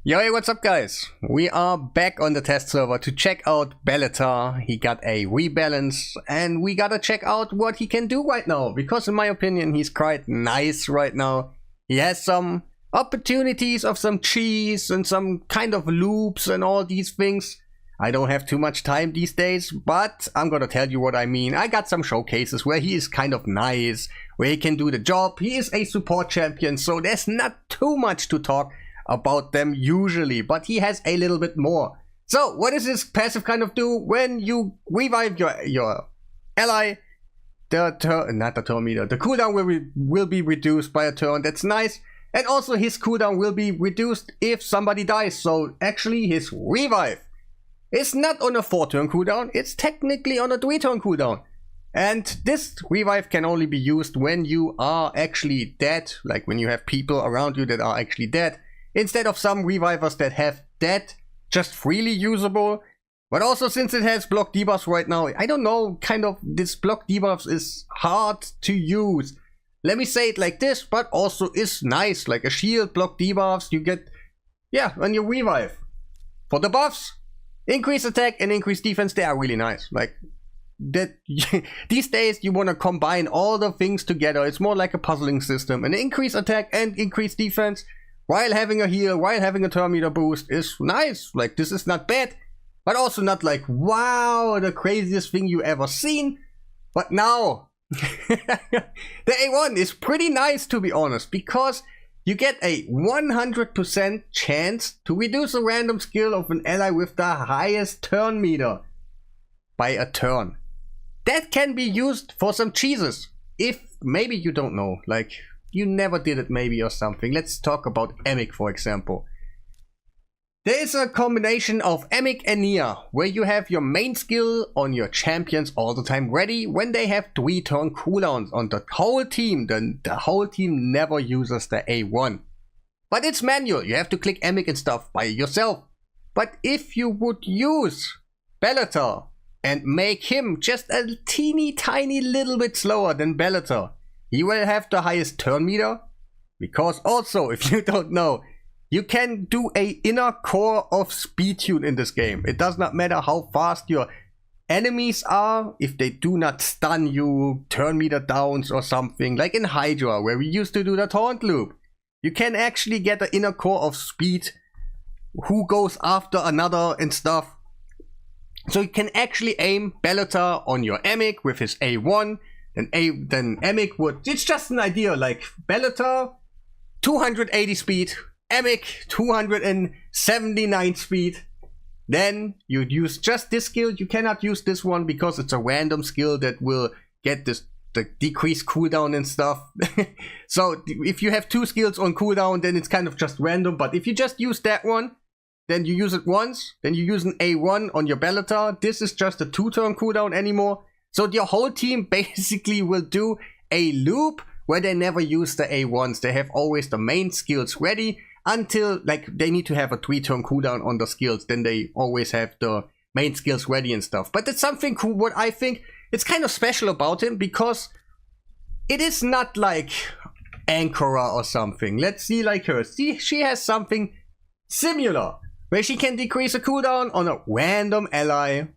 Yo, hey, what's up guys? We are back on the test server to check out Belletar. He got a rebalance and we gotta check out what he can do right now, because in my opinion he's quite nice right now. He has some opportunities of some cheese and some kind of loops and all these things. I don't have too much time these days, but I'm gonna tell you what I mean. I got some showcases where he is kind of nice, where he can do the job. He is a support champion, so there's not too much to talk about them usually, but he has a little bit more. So what does this passive kind of do? When you revive your ally, the cooldown will be reduced by a turn. That's nice. And also his cooldown will be reduced if somebody dies. So actually his revive is not on a 4-turn cooldown, it's technically on a 3-turn cooldown. And this revive can only be used when you are actually dead, like when you have people around you that are actually dead, instead of some revivers that have dead, just freely usable. But also since it has block debuffs right now, I don't know, kind of this block debuffs is hard to use. Let me say it like this, but also is nice, like a shield, block debuffs, you get, yeah, when you revive. For the buffs, increase attack and increase defense, they are really nice. Like, that these days you want to combine all the things together. It's more like a puzzling system. And increase attack and increase defense while having a heal, while having a turn meter boost is nice. Like, this is not bad, but also not like, wow, the craziest thing you ever seen. But now, the A1 is pretty nice, to be honest, because you get a 100% chance to reduce a random skill of an ally with the highest turn meter by a turn. That can be used for some cheeses. If maybe you don't know, like, you never did it maybe or something. Let's talk about Emic, for example. There is a combination of Emic and Nia, where you have your main skill on your champions all the time ready when they have 3-turn cooldowns on the whole team. Then the whole team never uses the A1. But it's manual, you have to click Emic and stuff by yourself. But if you would use Bellatar and make him just a teeny tiny little bit slower than Bellatar, he will have the highest turn meter, because also, if you don't know, you can do a inner core of speed tune in this game. It does not matter how fast your enemies are, if they do not stun you, turn meter downs or something, like in Hydra, where we used to do the taunt loop. You can actually get the inner core of speed, who goes after another and stuff. So you can actually aim Bellatar on your Emic with his A1, then Emic would, it's just an idea, like Bellatar 280 speed, Emic 279 speed. Then you'd use just this skill. You cannot use this one because it's a random skill that will get the decreased cooldown and stuff. So if you have 2 skills on cooldown, then it's kind of just random. But if you just use that one, then you use it once, then you use an A1 on your Bellatar. This is just a 2-turn cooldown anymore. So your whole team basically will do a loop where they never use the A1s. They have always the main skills ready until, like, they need to have a 3-turn cooldown on the skills. Then they always have the main skills ready and stuff. But it's something cool, what I think it's kind of special about him, because it is not like Ankara or something. Let's see, like her. See, she has something similar, where she can decrease a cooldown on a random ally.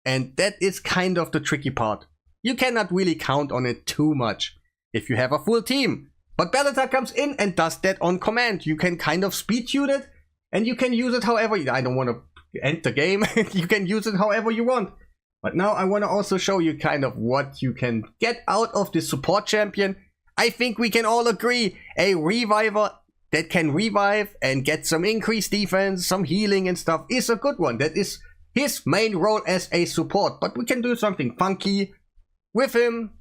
And that is kind of the tricky part. You cannot really count on it too much if you have a full team. But Bellatar comes in and does that on command. You can kind of speed tune it, and you can use it however. I don't want to end the game. You can use it however you want. But now I want to also show you kind of what you can get out of this support champion. I think we can all agree a reviver that can revive and get some increased defense, some healing and stuff is a good one. That is his main role as a support, but we can do something funky with him.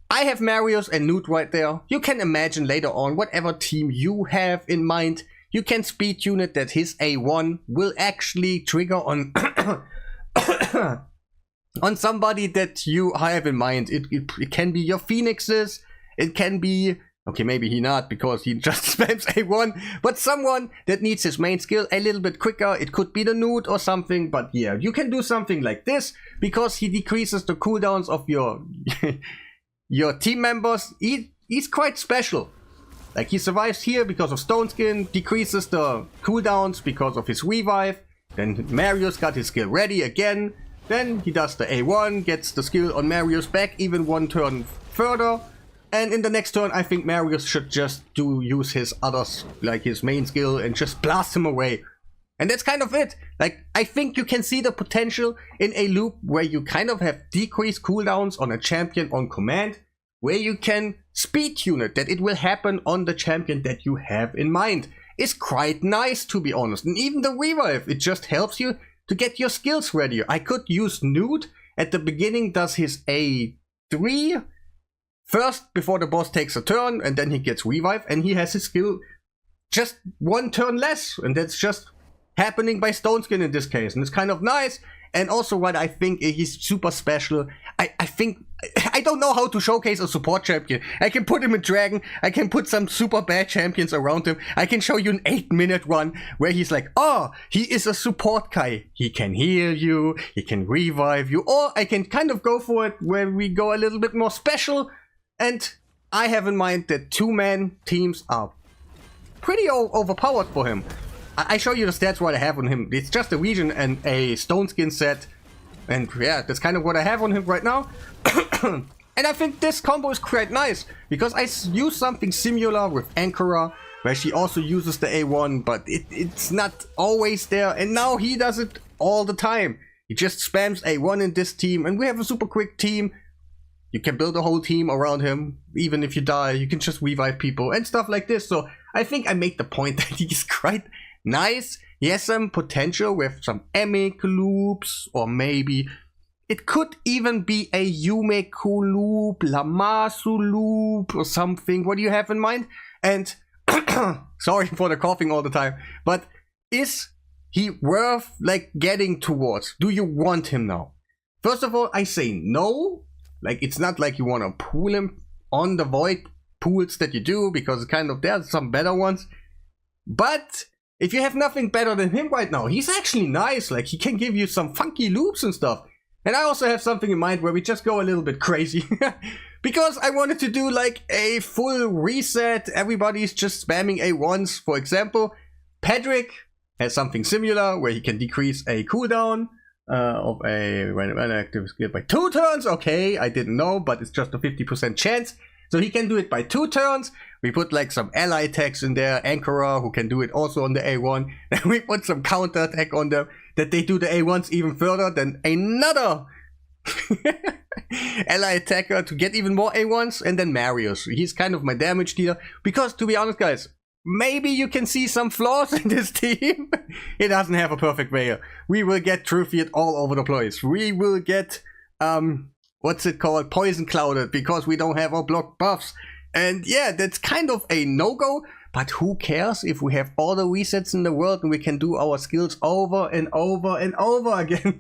I have Marius and Newt right there. You can imagine later on whatever team you have in mind. You can speed tune it that his A1 will actually trigger on on somebody that you have in mind. It can be your Phoenixes. It can be, okay, maybe he not, because he just spams A1, but someone that needs his main skill a little bit quicker. It could be the Newt or something, but yeah, you can do something like this, because he decreases the cooldowns of your your team members. He's quite special. Like he survives here because of Stone Skin, decreases the cooldowns because of his revive. Then Marius got his skill ready again. Then he does the A1, gets the skill on Marius back even one turn further. And in the next turn, I think Marius should just use his others, like his main skill, and just blast him away. And that's kind of it. Like, I think you can see the potential in a loop where you kind of have decreased cooldowns on a champion on command, where you can speed tune it, that it will happen on the champion that you have in mind. It's quite nice, to be honest. And even the revive, it just helps you to get your skills ready. I could use Nude at the beginning, does his A3 first before the boss takes a turn, and then he gets revive, and he has his skill just one turn less, and that's just happening by Stone Skin in this case, and it's kind of nice. And also what I think he's super special, I think, I don't know how to showcase a support champion. I can put him in Dragon, I can put some super bad champions around him, I can show you an 8-minute run where he's like, oh, he is a support guy. He can heal you, he can revive you, or I can kind of go for it where we go a little bit more special, and I have in mind that 2-man teams are pretty overpowered for him. I show you the stats what I have on him. It's just a region and a Stone Skin set. And yeah, that's kind of what I have on him right now. And I think this combo is quite nice, because I use something similar with Ankara, where she also uses the A1, but it's not always there. And now he does it all the time. He just spams A1 in this team, and we have a super quick team. You can build a whole team around him. Even if you die, you can just revive people and stuff like this. So I think I make the point that he's quite nice. He has some potential with some Emic loops, or maybe it could even be a Yumeku loop, Lamasu loop, or something. What do you have in mind? And sorry for the coughing all the time, but is he worth like getting towards? Do you want him now? First of all, I say no. Like, it's not like you want to pool him on the void pools that you do, because kind of there's some better ones. But if you have nothing better than him right now, he's actually nice. Like, he can give you some funky loops and stuff. And I also have something in mind where we just go a little bit crazy. Because I wanted to do like a full reset. Everybody's just spamming A1s. For example, Pedrick has something similar where he can decrease a cooldown of a random active skill by 2 turns. Okay, I didn't know, but it's just a 50% chance. So he can do it by 2 turns. We put like some ally attacks in there, Ankara, who can do it also on the A1. Then we put some counter attack on them, that they do the A1s even further. Then another ally attacker to get even more A1s. And then Marius. He's kind of my damage dealer. Because to be honest, guys, maybe you can see some flaws in this team. It doesn't have a perfect veil. We will get Truthied all over the place. We will get, what's it called? Poison clouded, because we don't have our block buffs. And yeah, that's kind of a no-go. But who cares if we have all the resets in the world and we can do our skills over and over and over again.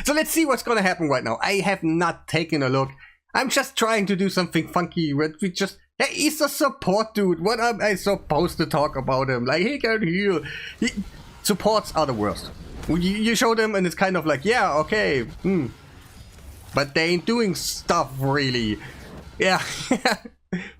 So let's see what's gonna happen right now. I have not taken a look. I'm just trying to do something funky. We just... Hey, he's a support dude. What am I supposed to talk about him? Like, he can heal. Supports are the worst. You show them and it's kind of like, yeah, okay. But they ain't doing stuff really. Yeah.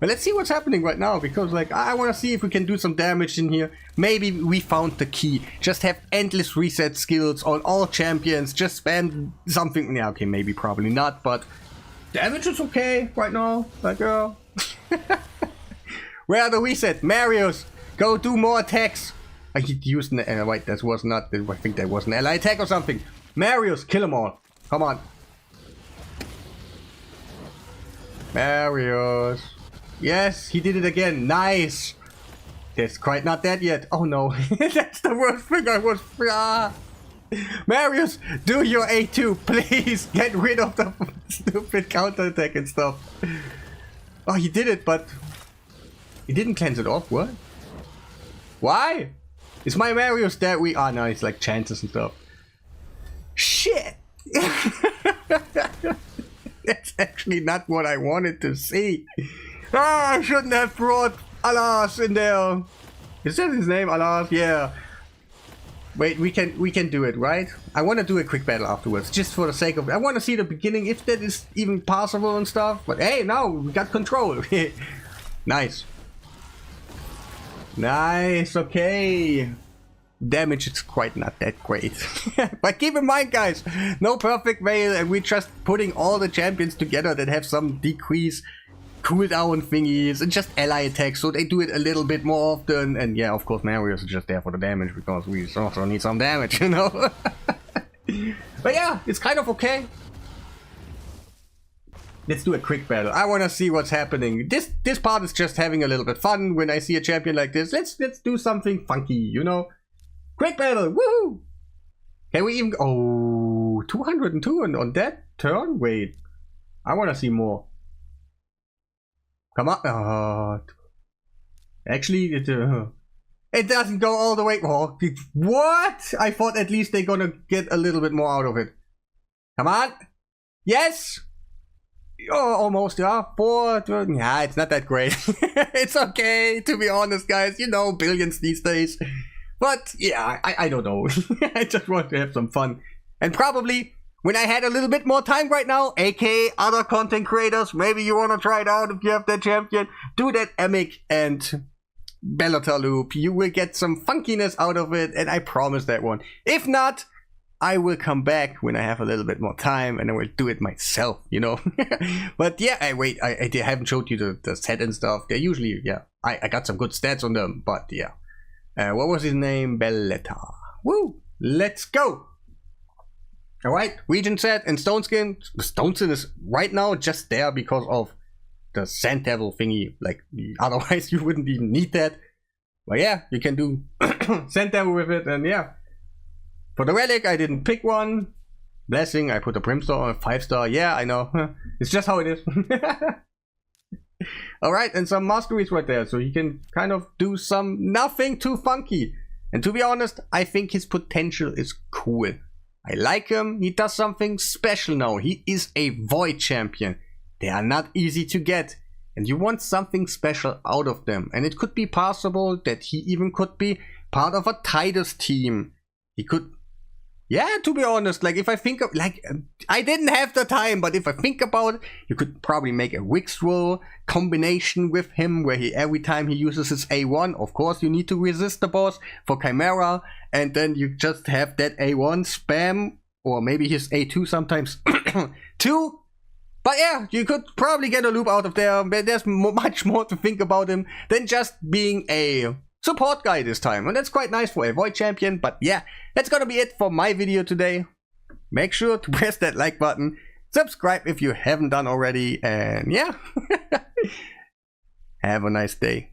But let's see what's happening right now, because like I want to see if we can do some damage in here. Maybe we found the key. Just have endless reset skills on all champions. Just spam something. Yeah, okay, maybe probably not, but damage is okay right now. Like, where are the reset? Marius, go do more attacks. I used an wait, that was not. I think that was an ally attack or something. Marius, kill them all. Come on, Marius. Yes, he did it again. Nice. That's quite not dead yet. Oh no, that's the worst thing I was. Marius, do your A2, please. Get rid of the stupid counterattack and stuff. Oh, he did it, but he didn't cleanse it off. What? Why? Is my Marius dead? We are now. It's like chances and stuff. Shit. That's actually not what I wanted to see. Ah, I shouldn't have brought Alas in there. Is that his name? Alas? Yeah. Wait, we can do it, right? I want to do a quick battle afterwards, just for the sake of it. I want to see the beginning, if that is even possible and stuff. But hey, now we got control. Nice. Nice, okay. Damage is quite not that great. But keep in mind, guys, no perfect veil, and we're just putting all the champions together that have some decrease cooldown thingies and just ally attacks, so they do it a little bit more often. And yeah, of course, Marius is just there for the damage because we also need some damage, you know. But yeah, it's kind of okay. Let's do a quick battle. I want to see what's happening. This part is just having a little bit fun. When I see a champion like this, let's do something funky, you know. Quick battle, woohoo! Can we even... Oh, 202 on that turn? Wait, I want to see more. Come on. Actually, it doesn't go all the way. Oh, what? I thought at least they're gonna get a little bit more out of it. Come on. Yes! Oh, almost, yeah. 4, yeah, it's not that great. It's okay, to be honest, guys. You know, billions these days. But yeah, I don't know. I just want to have some fun. And probably when I had a little bit more time right now, aka other content creators, maybe you want to try it out if you have that champion, do that Emic and Bellatar loop. You will get some funkiness out of it, and I promise that one. If not, I will come back when I have a little bit more time and I will do it myself, you know. But yeah, I haven't showed you the set and stuff. They're usually, yeah, I got some good stats on them, but yeah. What was his name? Belletar. Woo! Let's go! Alright, Regent set and Stone Skin. Stone Skin is right now just there because of the Sand Devil thingy. Like, otherwise you wouldn't even need that. But yeah, you can do Sand Devil with it, and yeah. For the relic, I didn't pick one. Blessing, I put a Brimstone on a 5-star. Yeah, I know. It's just how it is. Alright, and some masteries right there, so he can kind of do some nothing too funky. And to be honest, I think his potential is cool. I like him, he does something special now. He is a Void champion. They are not easy to get. And you want something special out of them. And it could be possible that he even could be part of a Titus team. He could... Yeah, to be honest, like if I think of, like, I didn't have the time, but if I think about it, you could probably make a Wixroll combination with him where he, every time he uses his A1, of course you need to resist the boss for Chimera, and then you just have that A1 spam, or maybe his A2 sometimes too. But yeah, you could probably get a loop out of there, but there's much more to think about him than just being a support guy this time, and that's quite nice for a Void champion. But yeah, that's gonna be it for my video today. Make sure to press that like button, subscribe if you haven't done already, and yeah, have a nice day.